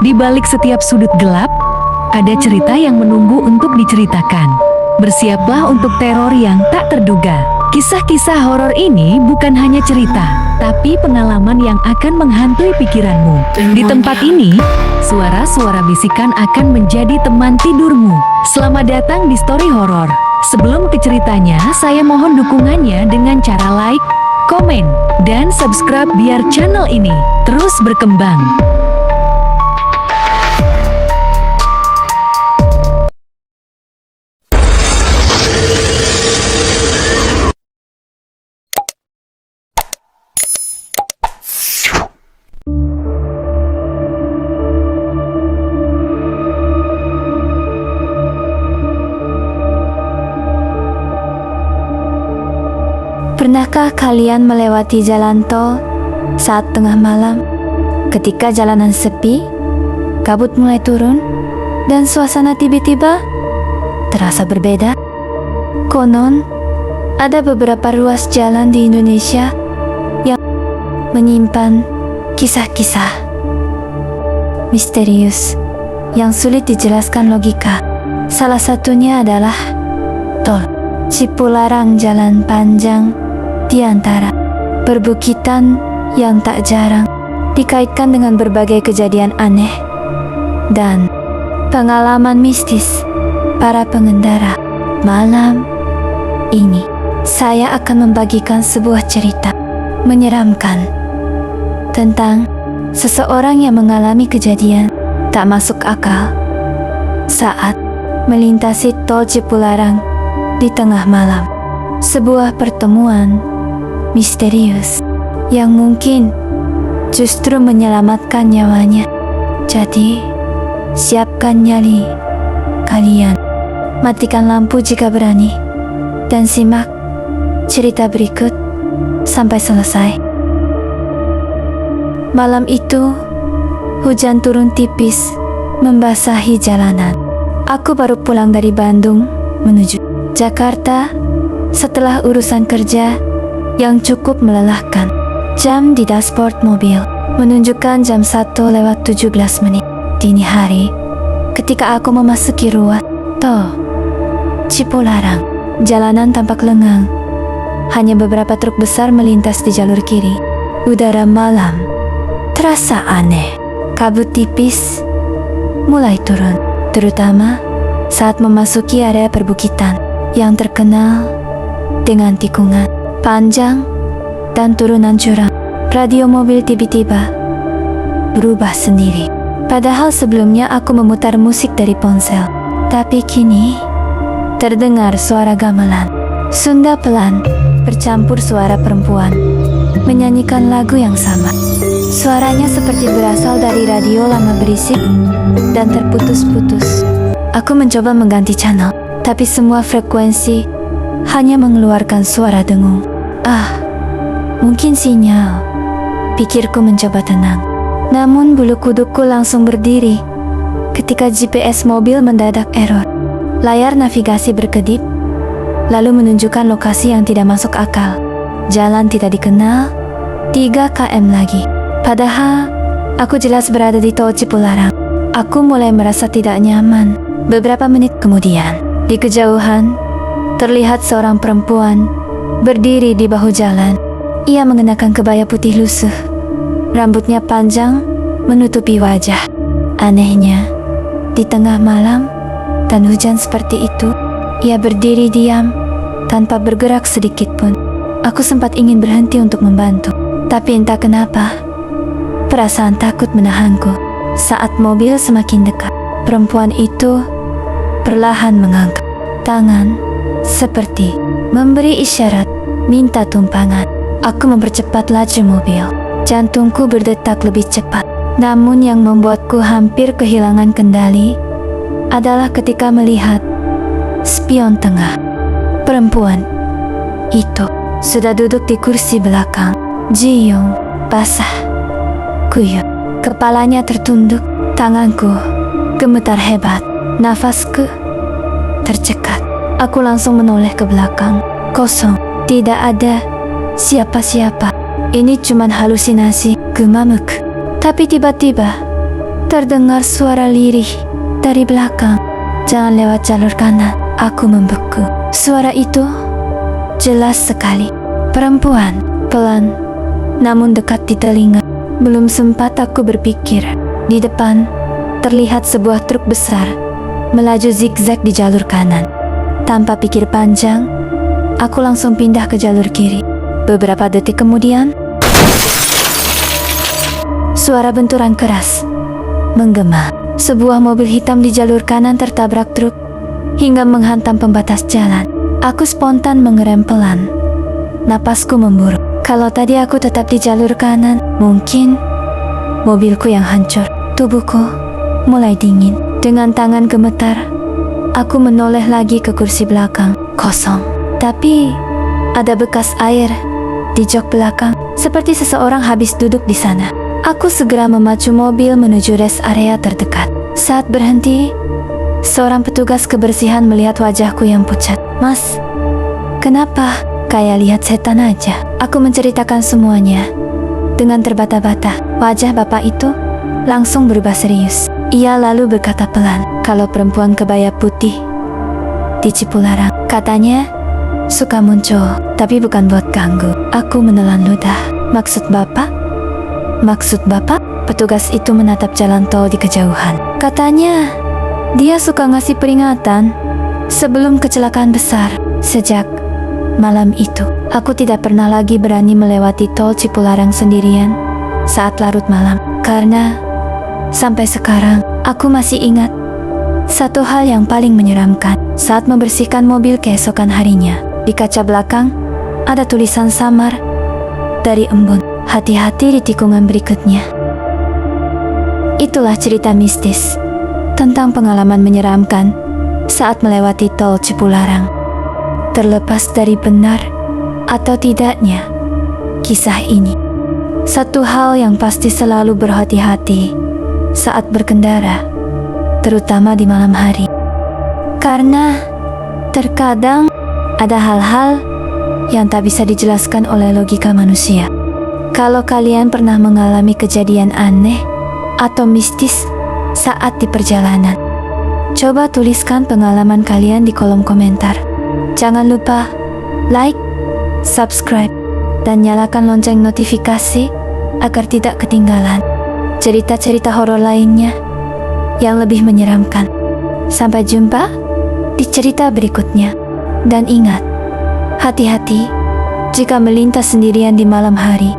Di balik setiap sudut gelap, ada cerita yang menunggu untuk diceritakan. Bersiaplah untuk teror yang tak terduga. Kisah-kisah horor ini bukan hanya cerita, tapi pengalaman yang akan menghantui pikiranmu. Di tempat ini, suara-suara bisikan akan menjadi teman tidurmu. Selamat datang di Story Horor. Sebelum ke ceritanya, saya mohon dukungannya dengan cara like, komen, dan subscribe biar channel ini terus berkembang. Pernahkah kalian melewati jalan tol saat tengah malam, ketika jalanan sepi, kabut mulai turun, dan suasana tiba-tiba terasa berbeda? Konon, ada beberapa ruas jalan di Indonesia yang menyimpan kisah-kisah misterius yang sulit dijelaskan logika. Salah satunya adalah tol Cipularang, jalan panjang di antara perbukitan yang tak jarang dikaitkan dengan berbagai kejadian aneh dan pengalaman mistis para pengendara. Malam ini, saya akan membagikan sebuah cerita menyeramkan tentang seseorang yang mengalami kejadian tak masuk akal saat melintasi tol Cipularang di tengah malam. Sebuah pertemuan misterius yang mungkin justru menyelamatkan nyawanya. Jadi, siapkan nyali kalian, matikan lampu jika berani, dan simak cerita berikut sampai selesai. Malam itu, hujan turun tipis membasahi jalanan. Aku baru pulang dari Bandung menuju Jakarta setelah urusan kerja yang cukup melelahkan. Jam di dashboard mobil menunjukkan jam 1:17 dini hari ketika aku memasuki ruas tol Cipularang. Jalanan tampak lengang, hanya beberapa truk besar melintas di jalur kiri. Udara malam terasa aneh. Kabut tipis mulai turun, terutama saat memasuki area perbukitan yang terkenal dengan tikungan panjang dan turunan curam. Radio mobil tiba-tiba berubah sendiri. Padahal sebelumnya aku memutar musik dari ponsel, tapi kini terdengar suara gamelan Sunda pelan bercampur suara perempuan menyanyikan lagu yang sama. Suaranya seperti berasal dari radio lama berisik dan terputus-putus. Aku mencoba mengganti channel, tapi semua frekuensi hanya mengeluarkan suara dengung. Mungkin sinyal, pikirku mencoba tenang. Namun bulu kudukku langsung berdiri ketika GPS mobil mendadak error. Layar navigasi berkedip, lalu menunjukkan lokasi yang tidak masuk akal. Jalan tidak dikenal, 3 km lagi. Padahal, aku jelas berada di tol Cipularang. Aku mulai merasa tidak nyaman. Beberapa menit kemudian, di kejauhan, terlihat seorang perempuan berdiri di bahu jalan. Ia mengenakan kebaya putih lusuh. Rambutnya panjang menutupi wajah. Anehnya, di tengah malam dan hujan seperti itu, ia berdiri diam tanpa bergerak sedikit pun. Aku sempat ingin berhenti untuk membantu, tapi entah kenapa, perasaan takut menahanku. Saat mobil semakin dekat, perempuan itu perlahan mengangkat tangan seperti memberi isyarat minta tumpangan. Aku mempercepat laju mobil. Jantungku berdetak lebih cepat. Namun yang membuatku hampir kehilangan kendali adalah ketika melihat spion tengah. Perempuan itu sudah duduk di kursi belakang. Jiyong basah, kuyup. Kepalanya tertunduk. Tanganku gemetar hebat. Nafasku tercekat. Aku langsung menoleh ke belakang. Kosong. Tidak ada siapa-siapa. Ini cuman halusinasi, gemamuk. Tapi tiba-tiba terdengar suara lirih dari belakang. Jangan lewat jalur kanan. Aku membeku. Suara itu jelas sekali. Perempuan, pelan, namun dekat di telinga. Belum sempat aku berpikir. Di depan terlihat sebuah truk besar melaju zigzag di jalur kanan. Tanpa pikir panjang, aku langsung pindah ke jalur kiri. Beberapa detik kemudian, suara benturan keras menggema. Sebuah mobil hitam di jalur kanan tertabrak truk hingga menghantam pembatas jalan. Aku spontan mengerem pelan. Napasku memburu. Kalau tadi aku tetap di jalur kanan, mungkin mobilku yang hancur. Tubuhku mulai dingin. Dengan tangan gemetar, aku menoleh lagi ke kursi belakang. Kosong. Tapi ada bekas air di jok belakang, seperti seseorang habis duduk di sana. Aku segera memacu mobil menuju rest area terdekat. Saat berhenti, seorang petugas kebersihan melihat wajahku yang pucat. "Mas, kenapa? Kayak lihat setan aja." Aku menceritakan semuanya. Dengan terbata-bata, wajah bapak itu langsung berubah serius. Ia lalu berkata pelan, "Kalau perempuan kebaya putih di Cipularang, katanya suka muncul, tapi bukan buat ganggu." Aku menelan ludah. "Maksud bapak?" "Maksud bapak?" Petugas itu menatap jalan tol di kejauhan. "Katanya dia suka ngasih peringatan sebelum kecelakaan besar." Sejak malam itu, aku tidak pernah lagi berani melewati tol Cipularang sendirian saat larut malam. Karena sampai sekarang, aku masih ingat satu hal yang paling menyeramkan. Saat membersihkan mobil keesokan harinya, di kaca belakang ada tulisan samar dari embun, "Hati-hati di tikungan berikutnya." Itulah cerita mistis tentang pengalaman menyeramkan saat melewati tol Cipularang. Terlepas dari benar atau tidaknya kisah ini, satu hal yang pasti selalu berhati-hati saat berkendara, terutama di malam hari. Karena terkadang ada hal-hal yang tak bisa dijelaskan oleh logika manusia. Kalau kalian pernah mengalami kejadian aneh atau mistis saat di perjalanan, coba tuliskan pengalaman kalian di kolom komentar. Jangan lupa like, subscribe, dan nyalakan lonceng notifikasi agar tidak ketinggalan cerita-cerita horor lainnya yang lebih menyeramkan. Sampai jumpa di cerita berikutnya. Dan ingat, hati-hati jika melintas sendirian di malam hari.